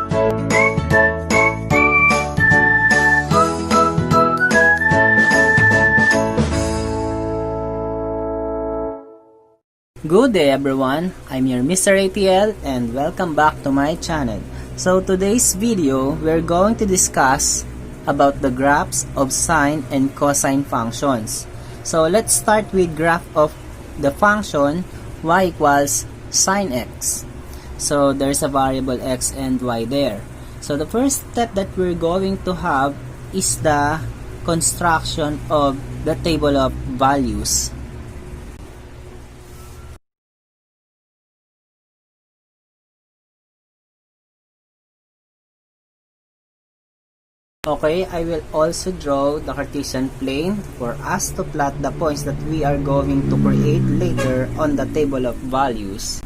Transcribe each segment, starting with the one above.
Good day everyone, I'm your Mr. ATL and welcome back to my channel. So today's video, we're going to discuss about the graphs of sine and cosine functions. So let's start with graph of the function y equals sine x. So there's a variable x and y there. So the first step that we're going to have is the construction of the table of values. Okay, I will also draw the Cartesian plane for us to plot the points that we are going to create later on the table of values.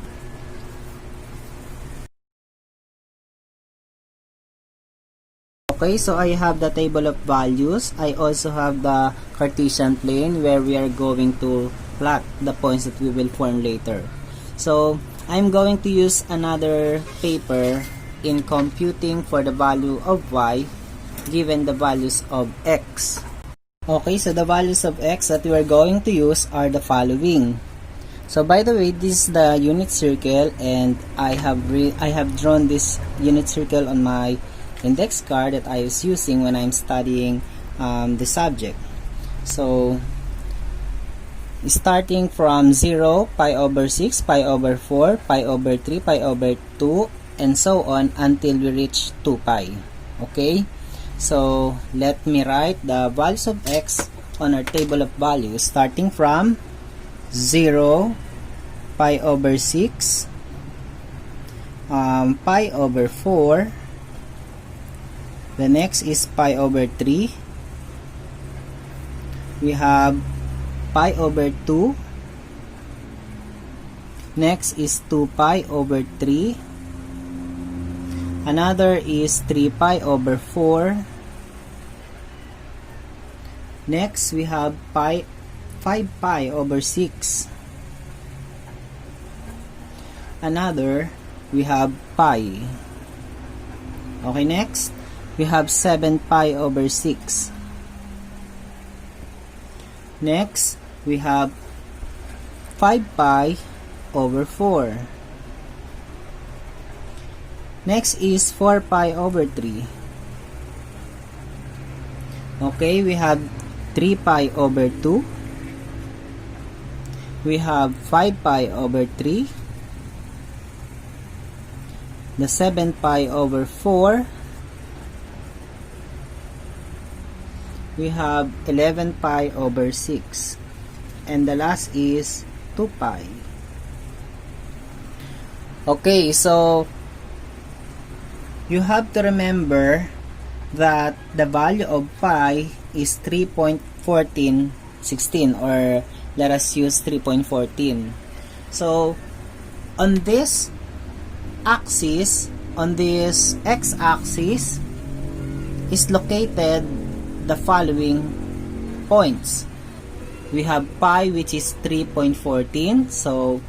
Okay, so I have the table of values. I also have the Cartesian plane where we are going to plot the points that we will form later. So, I'm going to use another paper in computing for the value of y given the values of x. Okay, so the values of x that we are going to use are the following. So by the way, this is the unit circle and I have drawn this unit circle on my index card that I was using when I'm studying the subject. So starting from 0, pi over 6, pi over 4, pi over 3, pi over 2, and so on until we reach 2 pi. Okay? So, let me write the values of x on our table of values starting from 0, pi over 6, pi over 4, the next is pi over 3, we have pi over 2, next is 2 pi over 3, another is 3 pi over 4, next we have 5 pi over 6, another we have pi. Okay, next we have 7 pi over 6, next we have 5 pi over 4, next is 4 pi over 3. Okay, we have 3 pi over 2, we have 5 pi over 3, the 7 pi over 4, we have 11 pi over 6, and the last is 2 pi. Okay, so you have to remember that the value of pi is 3.1416, or let us use 3.14. So on this axis, on this x-axis is located the following points. We have pi, which is 3.14. So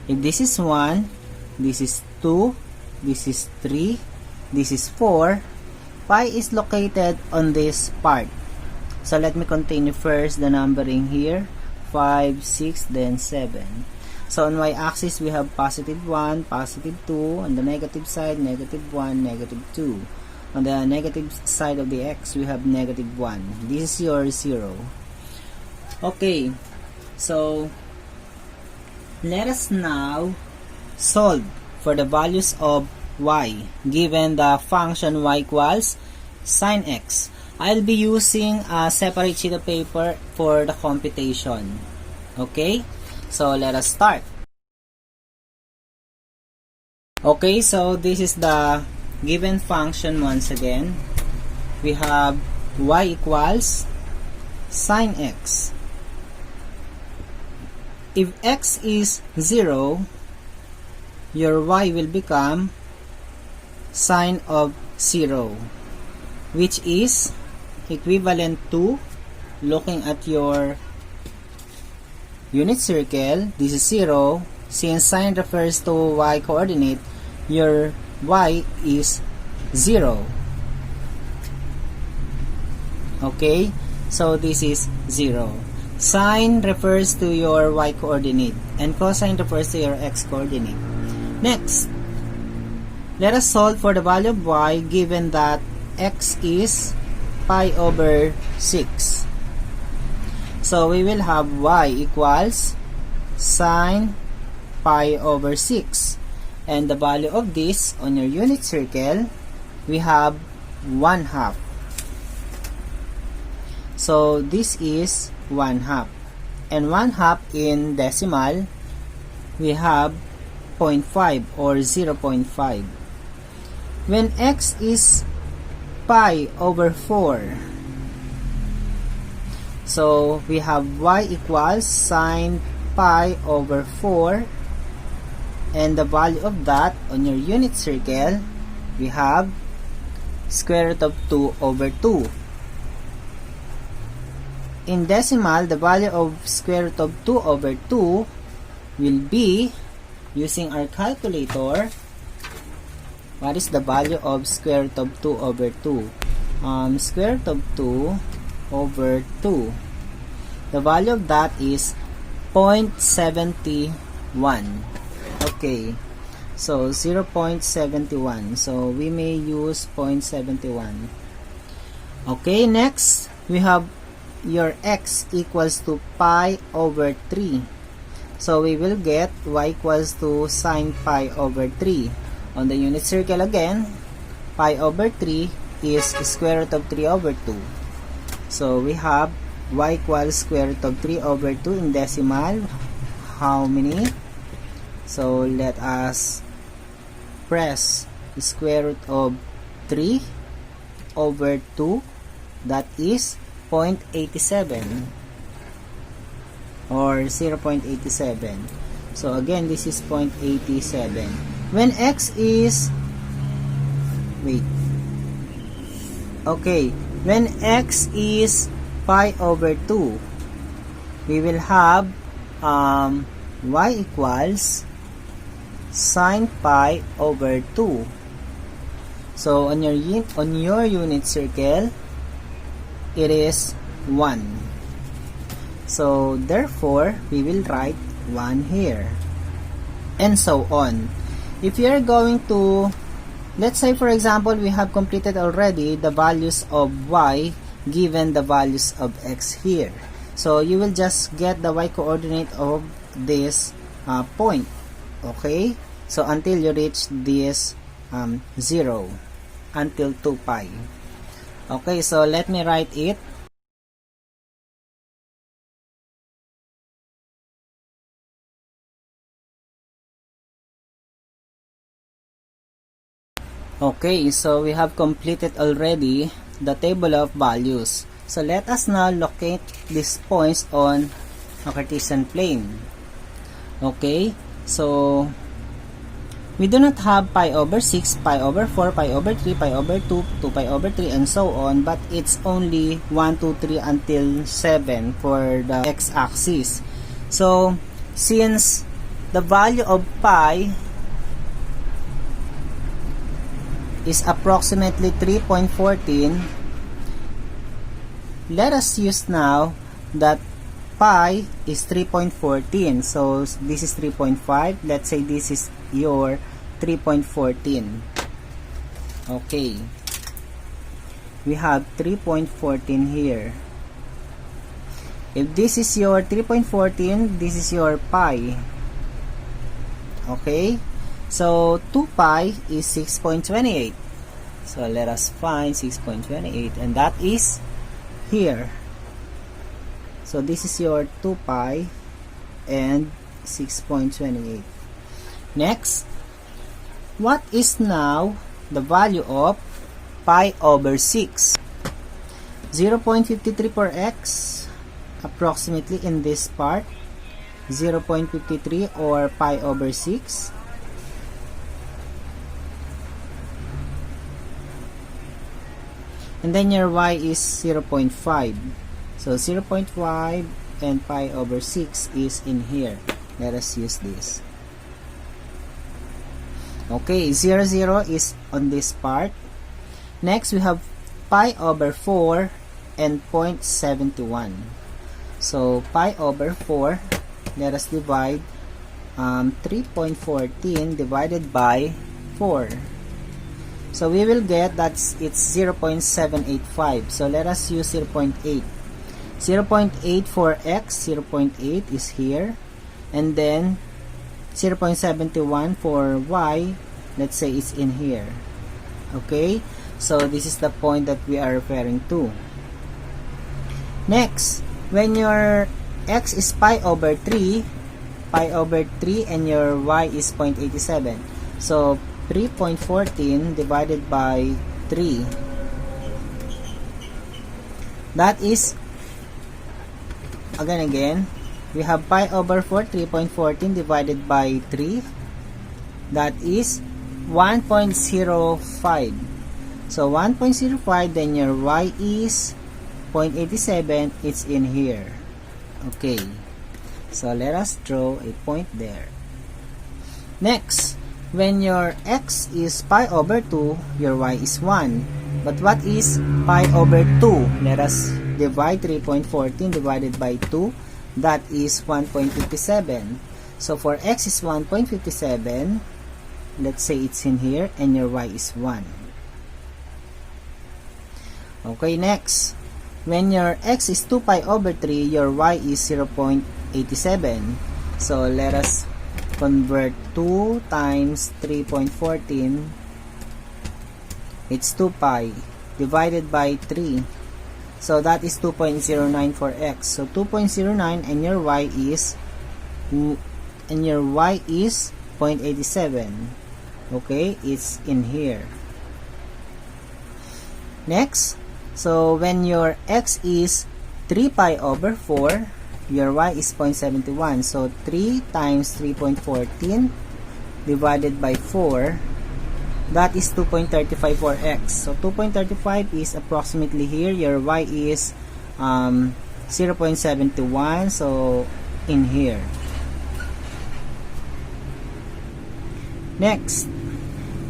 if this is 1, this is 2, this is 3, this is 4, pi is located on this part. So let me continue first the numbering here. 5, 6, then 7. So on y-axis we have positive 1, positive 2. On the negative side, negative 1, negative 2. On the negative side of the x, we have negative 1. This is your 0. Okay, so let us now solve for the values of y given the function y equals sine x. I'll be using a separate sheet of paper for the computation. Okay, so let us start. Okay, so this is the given function once again. We have y equals sine x. If x is 0, your y will become sine of 0, which is equivalent to, looking at your unit circle, this is 0. Since sine refers to y coordinate, your y is 0. Okay, so this is 0. Sine refers to your y coordinate and cosine refers to your x coordinate. Next, let us solve for the value of y given that x is pi over 6. So we will have y equals sine pi over 6. And the value of this on your unit circle, we have 1/2. So this is 1/2. And 1/2 in decimal, we have 0.5 or 0.5. When x is pi over 4, so we have y equals sine pi over 4, and the value of that on your unit circle, we have square root of 2 over 2. In decimal, the value of square root of 2 over 2 will be, using our calculator, what is the value of square root of 2 over 2? Square root of 2 over 2. The value of that is 0.71. Okay, so 0.71. So we may use 0.71. Okay, next we have your x equals to pi over 3. So we will get y equals to sine pi over 3. On the unit circle again, pi over 3 is square root of 3 over 2. So we have y equals square root of 3 over 2 in decimal. How many? So let us press the square root of 3 over 2. That is 0.87 or 0.87. So again, this is 0.87. When x is, when x is pi over 2, we will have y equals sine pi over 2. So on your unit circle, it is 1. So therefore, we will write 1 here. And so on. If you are going to, let's say for example, we have completed already the values of y given the values of x here. So you will just get the y coordinate of this point. Okay? So until you reach this 0, until 2 pi. Okay, so let me write it. Okay, so we have completed already the table of values. So let us now locate these points on a Cartesian plane. Okay, so we do not have pi over 6, pi over 4, pi over 3, pi over 2, 2 pi over 3, and so on, but it's only 1, 2, 3 until 7 for the x-axis. So since the value of pi is approximately 3.14, let us use now that pi is 3.14. So this is 3.5. Let's say this is your 3.14. Okay. We have 3.14 here. If this is your 3.14, this is your pi. Okay. So 2 pi is 6.28. So let us find 6.28, and that is here. So this is your 2 pi and 6.28. Next, what is now the value of pi over 6? 0.53 per x, approximately in this part. 0.53 or pi over 6. And then your y is 0.5. So 0.5 and pi over 6 is in here. Let us use this. Okay, 0, 0 is on this part. Next, we have pi over 4 and 0.71. So, pi over 4, let us divide 3.14 divided by 4. So, we will get it's 0.785. So, let us use 0.8. 0.8 for x, 0.8 is here. And then, 0.71 for y, let's say it's in here. Okay? So, this is the point that we are referring to. Next, when your x is pi over 3 and your y is 0.87. So, 3.14 divided by 3. That is, again, we have pi over 4, 3.14 divided by 3. That is 1.05. So, 1.05, then your y is 0.87, it's in here. Okay. So, let us draw a point there. Next, when your x is pi over 2, your y is 1. But what is pi over 2? Let us divide 3.14 divided by 2. That is 1.57. So, for x is 1.57, let's say it's in here, and your y is 1. Okay, next. When your x is 2 pi over 3, your y is 0.87. So, let us convert 2 times 3.14. It's 2 pi divided by 3. So, that is 2.09 for x. So, 2.09 and your y is 0.87. Okay, it's in here. Next, so when your x is 3 pi over 4, your y is 0.71. So 3 times 3.14 divided by 4, that is 2.35 for x. So 2.35 is approximately here. Your y is 0.71. So in here. Next,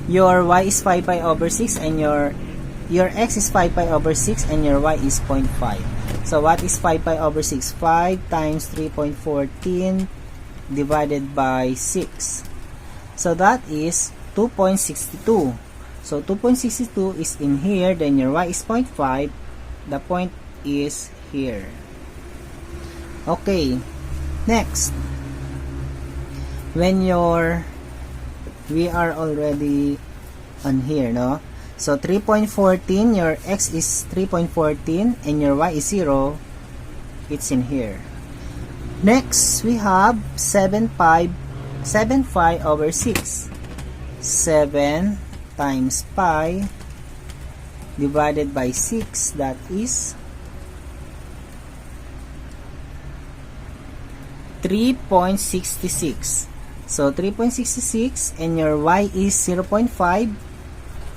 your y is 5 pi over 6 and your x is 5 pi over 6 and your y is 0.5. So what is 5 pi over 6? 5 times 3.14 divided by 6. So that is 2.62. So 2.62 is in here, then your y is 0.5. The point is here. Okay. Next, when we are already on here, no? So 3.14, your x is 3.14 and your y is 0. It's in here. Next, we have 7 pi over 6. 7 times pi divided by 6, that is 3.66. So 3.66 and your y is 0.5.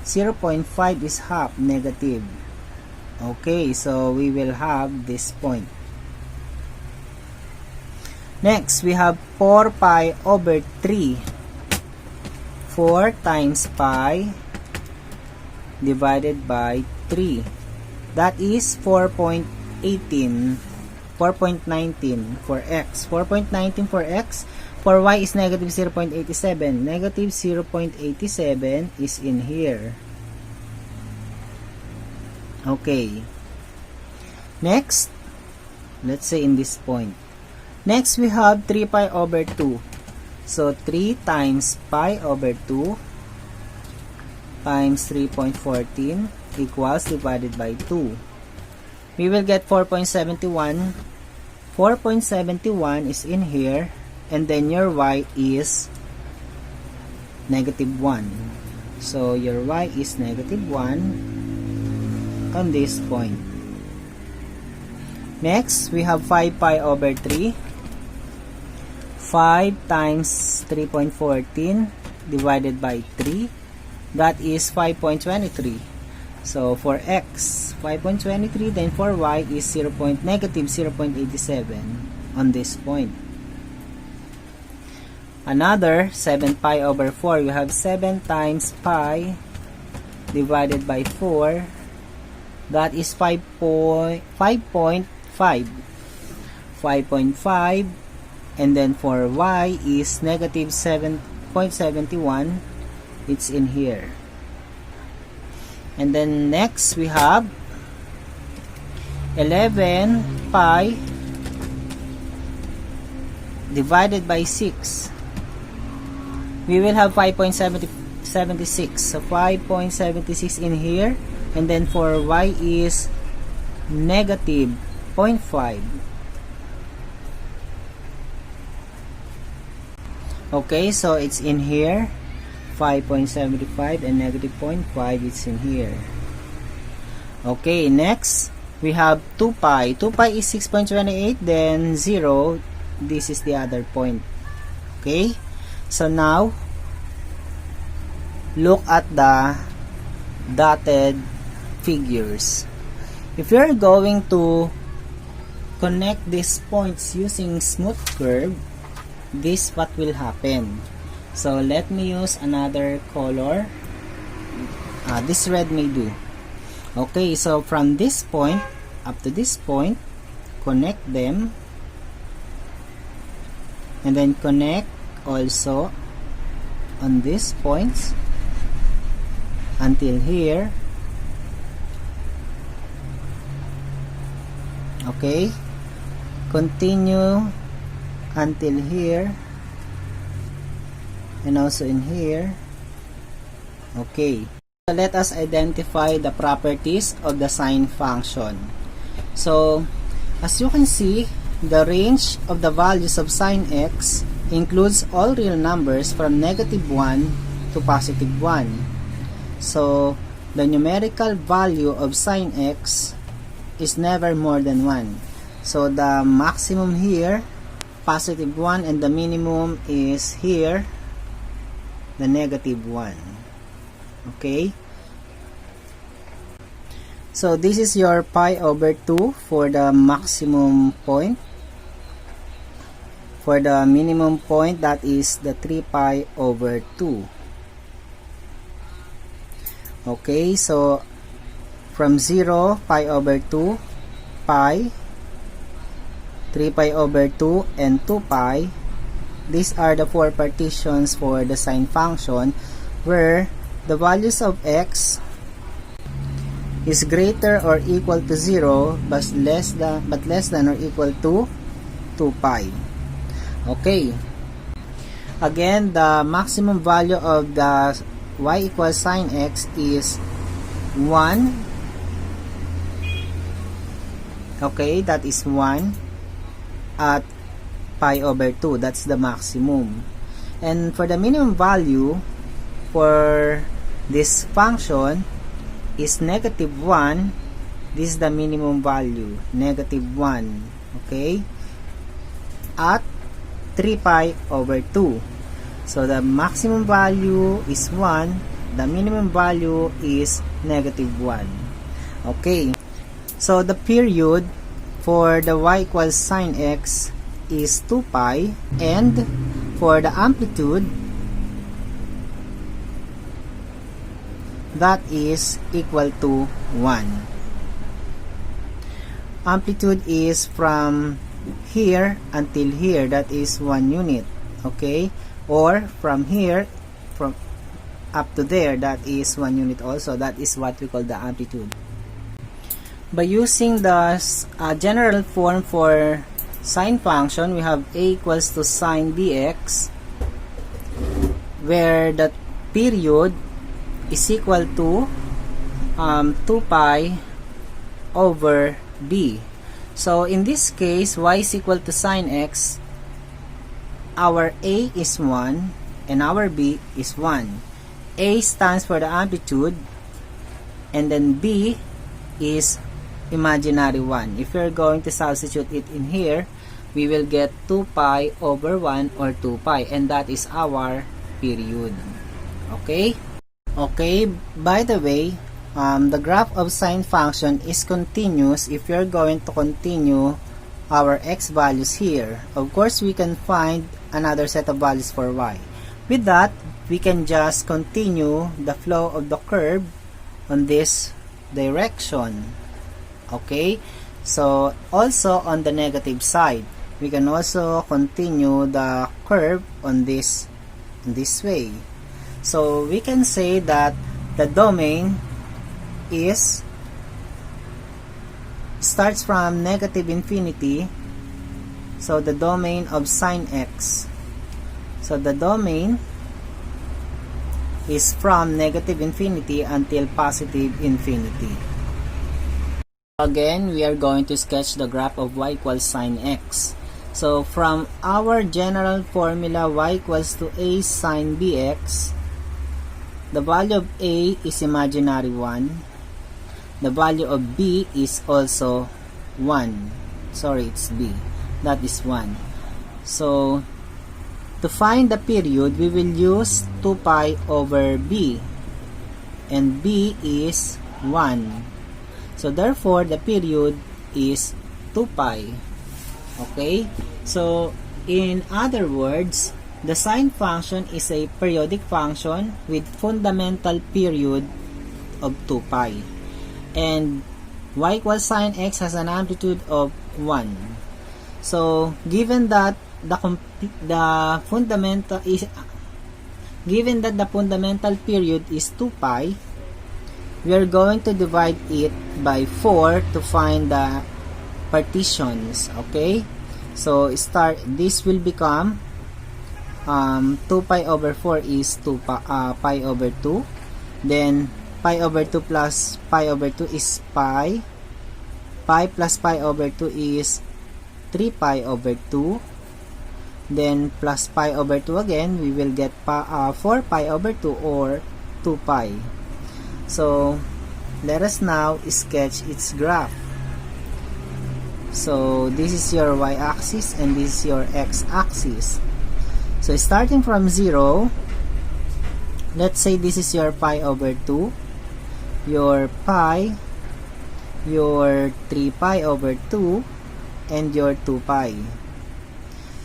0.5 is half, negative. Okay, so we will have this point. Next, we have 4 pi over 3. 4 times pi divided by 3. That is 4.18. 4.19 for x. 4.19 for x. For y is negative 0.87. Negative 0.87 is in here. Okay. Next, let's say in this point. Next, we have 3 pi over 2. So, 3 times pi over 2 times 3.14 equals divided by 2. We will get 4.71. 4.71 is in here. And then your y is negative 1. So, your y is negative 1 on this point. Next, we have 5 pi over 3. 5 times 3.14 divided by 3. That is 5.23. So, for x, 5.23. Then for y is negative 0.87 on this point. Another 7 pi over 4. You have 7 times pi divided by 4, that is 5.5. 5.5, and then for y is negative 7.71. It's in here. And then next we have 11 pi divided by 6. We will have 5.76. So 5.76 in here, and then for y is negative 0.5. Okay, so it's in here. 5.75 and negative 0.5, it's in here. Okay, next we have 2 pi. 2 pi is 6.28, then 0. This is the other point. Okay, so now look at the dotted figures. If you're going to connect these points using smooth curve, this what will happen. So let me use another color. This red may do. Okay, so from this point up to this point, connect them, and then connect also on these points until here. Okay, continue until here, and also in here. Okay, so let us identify the properties of the sine function. So as you can see, the range of the values of sine x includes all real numbers from negative 1 to positive 1. So the numerical value of sine x is never more than 1. So the maximum here, positive 1, and the minimum is here, the negative 1. Okay, so this is your pi over 2 for the maximum point. For the minimum point, that is the 3 pi over 2. Okay, so from 0, pi over 2, pi, 3 pi over 2, and 2 pi. These are the 4 partitions for the sine function, where the values of x is greater or equal to 0 but less than or equal to 2 pi. Okay, again, the maximum value of the y equals sine x is 1. Okay, that is 1 at pi over 2. That's the maximum. And for the minimum value for this function is negative 1. This is the minimum value, negative 1. Okay, at 3 pi over 2. So the maximum value is 1, the minimum value is negative 1. Okay, so the period for the y equals sine x is 2 pi, and for the amplitude, that is equal to 1. Amplitude is from here until here, that is 1 unit. Okay, or from here from up to there, that is 1 unit also. That is what we call the amplitude. By using the general form for sine function, we have a equals to sine dx, where the period is equal to 2 pi over b. So in this case, y is equal to sine x. Our a is 1 and our b is 1. A stands for the amplitude, and then b is imaginary 1. If you're going to substitute it in here, we will get 2 pi over 1 or 2 pi, and that is our period. Okay? Okay, by the way, the graph of sine function is continuous if you're going to continue our x values here. Of course, we can find another set of values for y. With that, we can just continue the flow of the curve on this direction. Okay, so also on the negative side, we can also continue the curve on this way. So we can say that the domain starts from negative infinity. So the domain of sine x. So the domain is from negative infinity until positive infinity. Again, we are going to sketch the graph of y equals sine x. So from our general formula, y equals to a sine bx, the value of a is imaginary 1. The value of b is also 1. Sorry, it's b. That is 1. So to find the period, we will use 2 pi over b. And b is 1. So therefore, the period is 2 pi. Okay? So, in other words, the sine function is a periodic function with fundamental period of 2 pi. And y equals sine x has an amplitude of 1. So, given that the fundamental period is 2 pi, we are going to divide it by 4 to find the partitions. Okay, so this will become 2 pi over 4 is pi over 2. Then pi over 2 plus pi over 2 is pi. Pi plus pi over 2 is 3 pi over 2. Then plus pi over 2 again, we will get 4 pi over 2 or 2 pi. So let us now sketch its graph. So this is your y-axis and this is your x-axis. So starting from 0, let's say this is your pi over 2, your pi, your 3 pi over 2, and your 2 pi.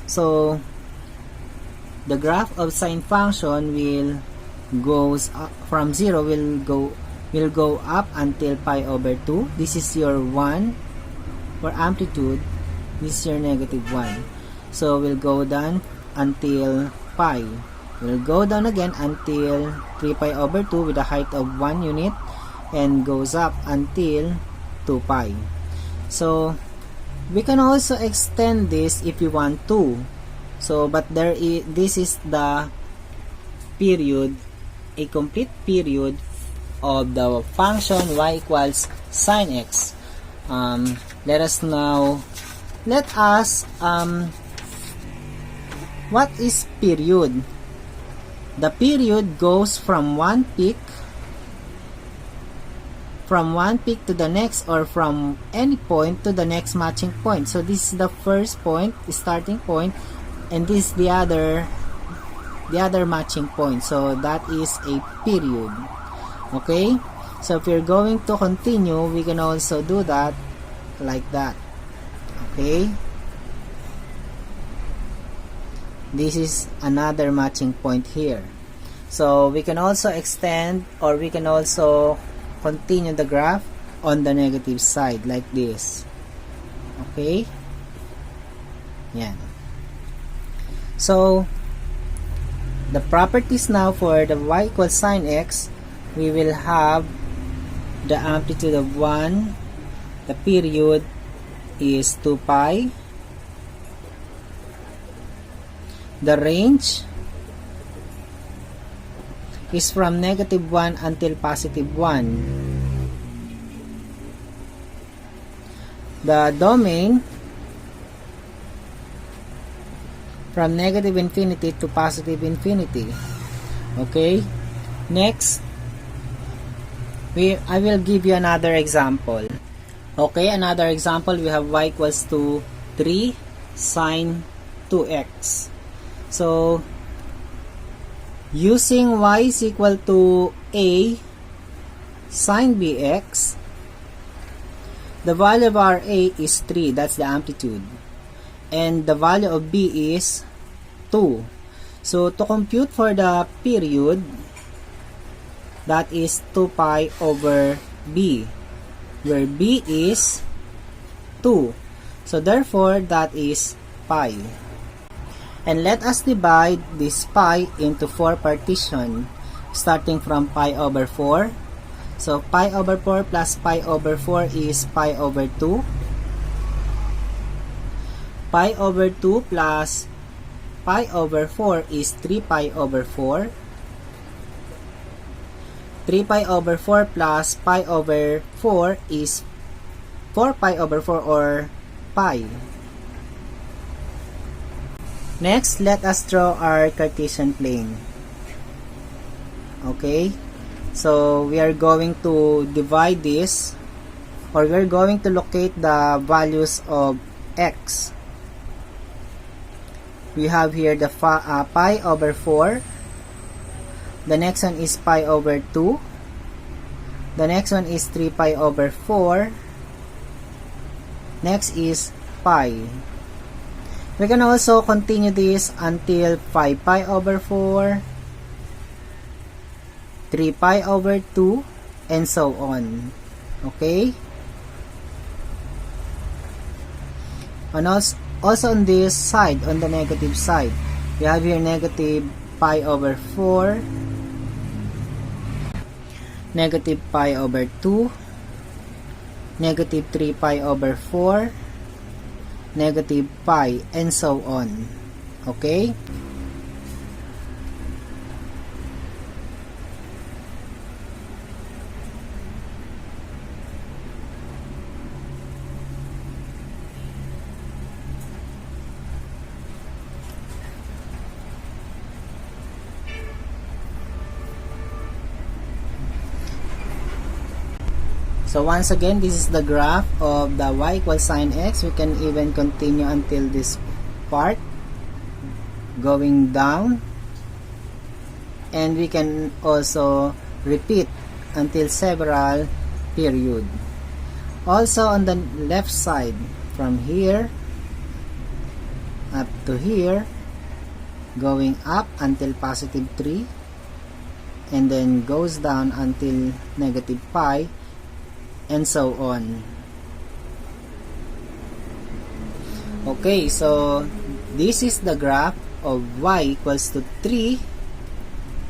So the graph of sine function will goes up from 0, will go up until pi over 2. This is your 1 for amplitude. This is your negative 1. So we'll go down until pi. We'll go down again until 3 pi over 2 with a height of 1 unit, and goes up until 2 pi. So we can also extend this if you want to. So but this is the period, a complete period of the function y equals sine x. Let us what is period? The period goes from one peak to the next, or from any point to the next matching point. So this is the first point, starting point, and this is the other matching point. So that is a period. Okay, so if you're going to continue, we can also do that like that. Okay, this is another matching point here. So we can also extend, or we can also continue the graph on the negative side like this. Okay, yeah. So the properties now for the y equals sine x, we will have the amplitude of 1, the period is 2 pi, the range is from negative 1 until positive 1, the domain from negative infinity to positive infinity. Okay, next I will give you another example. Okay, another example, we have y equals to 3 sine 2x. So using y is equal to a sine bx, the value of our a is 3, that's the amplitude, and the value of b is 2. So to compute for the period, that is 2 pi over b, where b is 2. So therefore, that is pi. And let us divide this pi into 4 partitions, starting from pi over 4. So pi over 4 plus pi over 4 is pi over 2. Pi over 2 plus pi over 4 is 3 pi over 4. 3 pi over 4 plus pi over 4 is 4 pi over 4 or pi. Next, let us draw our Cartesian plane. Okay, so we are going to divide this, or we are going to locate the values of x. We have here the pi over 4. The next one is pi over 2. The next one is 3 pi over 4. Next is pi. We can also continue this until 5 pi over 4, 3 pi over 2, and so on. Okay? And also on this side, on the negative side, we have here negative pi over 4, negative pi over 2, negative 3 pi over 4, negative pi, and so on. Okay? So once again, this is the graph of the y equals sine x. We can even continue until this part, going down, and we can also repeat until several period. Also on the left side, from here up to here, going up until positive 3, and then goes down until negative pi, and so on. Okay, so this is the graph of y equals to 3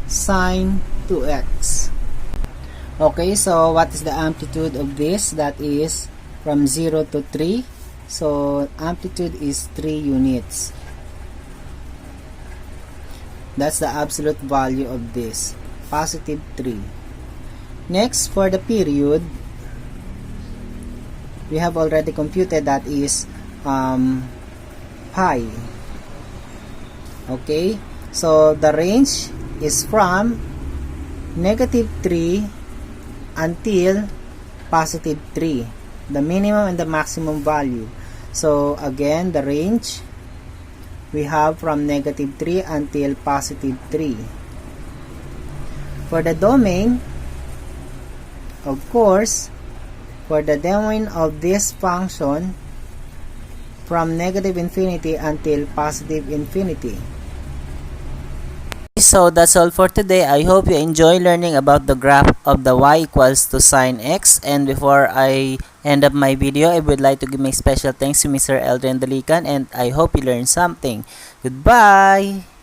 sine 2x. Okay, so what is the amplitude of this? That is from 0 to 3. So amplitude is 3 units. That's the absolute value of this, positive 3. Next, for the period, we have already computed, that is pi. Okay, so the range is from negative 3 until positive 3, the minimum and the maximum value. So again, the range we have from negative 3 until positive 3. For the domain, of course, for the domain of this function, from negative infinity until positive infinity. So that's all for today. I hope you enjoy learning about the graph of the y equals to sine x. And before I end up my video, I would like to give my special thanks to Mr. Eldrin Dalikan, and I hope you learned something. Goodbye!